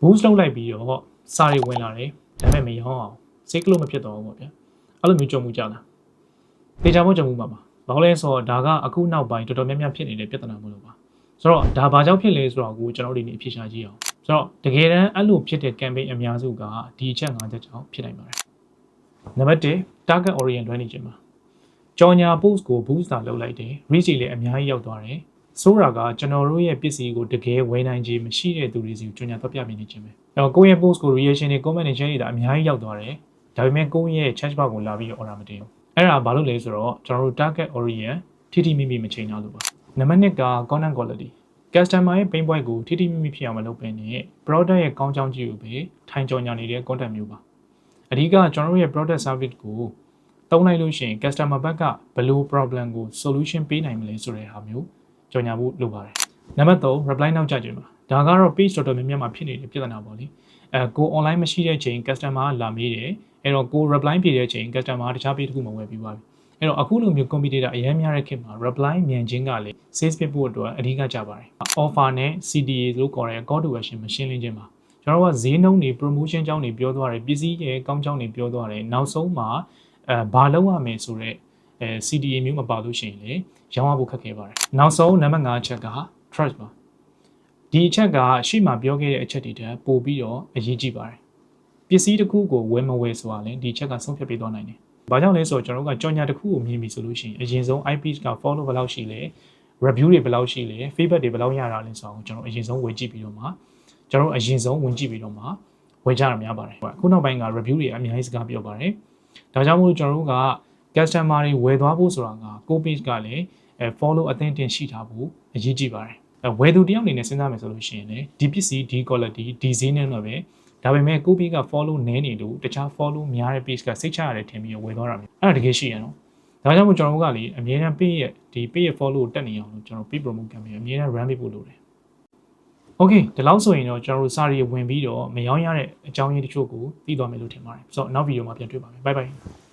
boost လုပ်လိုက်ပြီးတော့စာတွေဝင်လာတယ်ဒါပေမဲ့မရောအောင်စိတ်ကလို့မဖြစ်တော့ဘူးပေါ့ဗျာအဲ့လိုမျိုးကြုံမှုကြလားတေချာဖို့ကြုံမှုပါဘာလို့လဲဆိုတော့ဒါကအခုနောက်ပိုင်းတော်တော်များများဖြစ်နေတဲ့ပြဿနာမျိုးလို့ပါဆိုတော့ဒါဘာကြောင့်ဖြစ်လဲဆိုတော့ကိုကျွန်တော်တို့ဒီနေ့အဖြေရှာကြည့်အောင်ဆိုတော့တကယ်တမ်းအဲ့လိုဖြစ်တဲ့ campaign အများစုကဒီအချက်၅ချက်ကြောင့်ဖြစ်နိုင်ပါတယ်နံပါတ်1 target orient လွှဲနေခြင်းပါကြော်ညာ post ကို booster လုပ်လိုက်တယ် reach လည်းအများကြီးရောက်သွားတယ်ဆိုတာကကျွန်တော်တို့ရဲ့ပစ္စည်းကိုတကယ်ဝယ်နိုင်ခြင်းမရှိတဲ့သူတွေစီကိုကြော်ညာတော့ပြပြနေခြင်းပဲအဲ့တော့ကိုယ့်ရဲ့ post ကို reaction တွေ comment တွေ share တွေဒါအများကြီးရောက်သွားတယ်ဒါပေမဲ့ကိုယ့်ရဲ့ chat box ကိုလာပြီး order မတင်ဘူးအဲ့ဒါဘာလို့လဲဆိုတော့ကျွန်တော်တို့ target orient ထိထိမိမိမချိန်ထားလို့ပါနံပါတ်2က content quality customer ရဲ့ pain point ကိုထိထိမိမိဖြစ်အောင်မလုပ်ဘဲနဲ့ product ရဲ့ကောင်းကြောင်းကြီးကိုပဲထိုင်ကြော်ညာနေတဲ့ content မျိုးပါအဓိကကျွန်တော်တို့ရဲ့ product service ကိုသုံးလိုက်လို့ရှိရင် customer ဘက်ကဘယ်လို problem ကို solution ပေးနိုင်မလဲဆိုတဲ့ဟာမျိုးကြော်ညာဖို့လုပ်ပါတယ်နံပါတ်3 reply နောက်ကျခြင်းပါဒါကတော့ page တော်တော်များများမှာဖြစ်နေတဲ့ပြဿနာပေါ့လေကို online မရှိတဲ့ချိန် customer ကလာမေးတယ်အဲ့တော့ကို reply ဖြေတဲ့ချိန် customer ကတခြား page တစ်ခုမှဝယ်ပြီးသွားပြီအဲ့တော့အခုလိုမျိုး competitor အများများတဲ့ခေတ်မှာ reply မြန်ခြင်းကလည်း sales ဖြစ်ဖို့အတွက်အဓိကကျပါတယ် offer နဲ့ CDA လို့ခေါ်တဲ့ call to action မရှင်းလင်းခြင်းပါကျွန်တော်ကဈေးနှုန်းတွေ promotion ကြောင်းတွေပြောသွားတယ်ပစ္စည်းရဲ့ကောင်းကြောင်းတွေပြောသွားတယ်နောက်ဆုံးမှာဘာလုပ်ရမယ်ဆိုတော့CDA မျိုးမပါလို့ရှိရင်လေရောင်းရဖို့ခက်ခဲပါတယ်နောက်ဆုံးနံပါတ်5အချက်က trust ပါဒီအချက်ကရှေ့မှာပြောခဲ့တဲ့အချက်တွေတည်းပို့ပြီးတော့အရေးကြီးပါတယ်ပစ္စည်းတစ်ခုကိုဝယ်မဝယ်ဆိုတာလေဒီချက်ကဆုံးဖြတ်ပေးသွားနိုင်တယ်ဘာကြောင့်လဲဆိုတော့ကျွန်တော်တို့ကကြော်ညာတစ်ခုကိုမြင်ပြီဆိုလို့ရှိရင်အရင်ဆုံး IP က follow ဘယ်လောက်ရှိလဲ review တွေဘယ်လောက်ရှိလဲ feedback တွေဘယ်လောက်ရတာလဲဆိုတော့ကျွန်တော်အရင်ဆုံးဝင်ကြည့်ပြီးတော့မှကျွန်တော်အရင်ဆုံးဝင်ကြည့်ပြီးတော့မှဝယ်ကြတာများပါတယ်ခုနောက်ပိုင်းက review တွေအများကြီးစကားပြောပါတယ်ဒါကြောင့်မို့ကျွန်တော်တို့က customer တွေဝယ်သွားဖို့ဆိုတာကကို page ကလည်းfollow အသင့်တင်ရှိထားဖို့အရေးကြီးပါတယ်ဝယ်သူတယောက်အနေနဲ့စဉ်းစားမယ်ဆိုလို့ရှိရင်လည်းဒီပစ္စည်းဒီ quality ဒီဈေးနဲ့တော့ပဲဒါပေမဲ့ကို page က follow နည်းနေလို့တခြား follow များတဲ့ page ကစိတ်ချရတယ်ထင်ပြီးဝယ်သွားတာမျိုးအဲ့ဒါတကယ်ရှိရနော်ဒါကြောင့်မို့ကျွန်တော်တို့ကလေအမြဲတမ်း page ရဲ့ဒီ page ရဲ့ follow ကိုတက်နေအောင်လို့ကျွန်တော် page promote campaign အမြဲတမ်း run ပေးဖို့လိုတယ် Okay ဒီလောက်ဆိုရင်တော့ကျွန်တော်တို့စာရီဝင်ပြီးတော့မရောင်းရတဲ့အကြောင်းရင်းတချို့ကိုသိသွားမယ်လို့ထင်ပါတယ်ဆိုတော့နောက်ဗီဒီယိုမှာပြန်တွေ့ပါမယ် bye bye